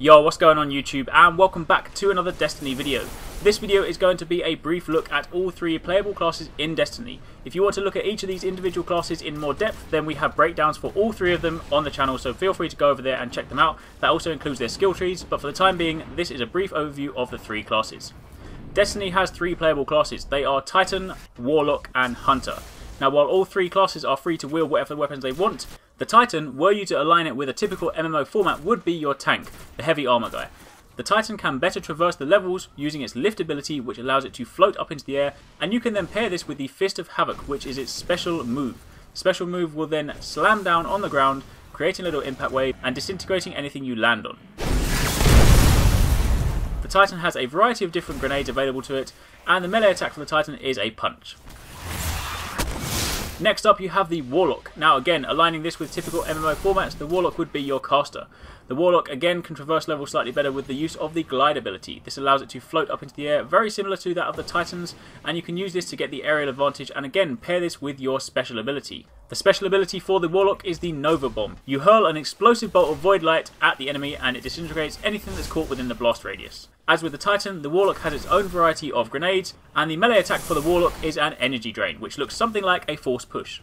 Yo, what's going on YouTube, and welcome back to another Destiny video. This video is going to be a brief look at all three playable classes in Destiny. If you want to look at each of these individual classes in more depth, then we have breakdowns for all three of them on the channel, so feel free to go over there and check them out. That also includes their skill trees, but for the time being, this is a brief overview of the three classes. Destiny has three playable classes. They are Titan, Warlock, and Hunter. Now, while all three classes are free to wield whatever weapons they want, the Titan, were you to align it with a typical MMO format, would be your tank, the heavy armor guy. The Titan can better traverse the levels using its lift ability, which allows it to float up into the air, and you can then pair this with the Fist of Havoc, which is its special move. Special move will then slam down on the ground, creating a little impact wave and disintegrating anything you land on. The Titan has a variety of different grenades available to it, and the melee attack for the Titan is a punch. Next up you have the Warlock. Now again, aligning this with typical MMO formats, the Warlock would be your caster. The Warlock again can traverse levels slightly better with the use of the glide ability. This allows it to float up into the air, very similar to that of the Titans, and you can use this to get the aerial advantage, and again pair this with your special ability. The special ability for the Warlock is the Nova Bomb. You hurl an explosive bolt of void light at the enemy and it disintegrates anything that's caught within the blast radius. As with the Titan, the Warlock has its own variety of grenades, and the melee attack for the Warlock is an energy drain, which looks something like a force push.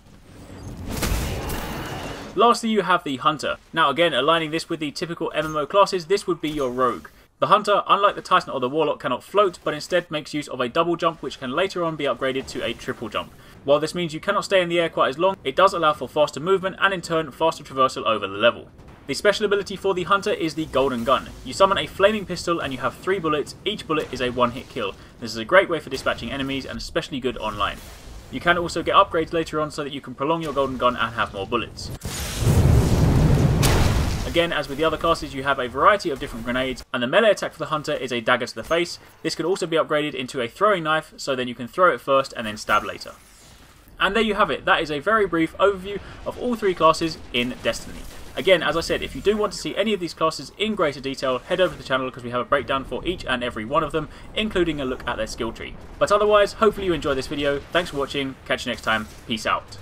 Lastly, you have the Hunter. Now again, aligning this with the typical MMO classes, this would be your rogue. The Hunter, unlike the Titan or the Warlock, cannot float, but instead makes use of a double jump, which can later on be upgraded to a triple jump. While this means you cannot stay in the air quite as long, it does allow for faster movement and in turn faster traversal over the level. The special ability for the Hunter is the Golden Gun. You summon a flaming pistol and you have 3 bullets, each bullet is a one-hit kill. This is a great way for dispatching enemies and especially good online. You can also get upgrades later on so that you can prolong your Golden Gun and have more bullets. Again, as with the other classes, you have a variety of different grenades, and the melee attack for the Hunter is a dagger to the face. This could also be upgraded into a throwing knife, so then you can throw it first and then stab later. And there you have it. That is a very brief overview of all three classes in Destiny. Again, as I said, if you do want to see any of these classes in greater detail, head over to the channel because we have a breakdown for each and every one of them, including a look at their skill tree. But otherwise, hopefully you enjoyed this video. Thanks for watching. Catch you next time. Peace out.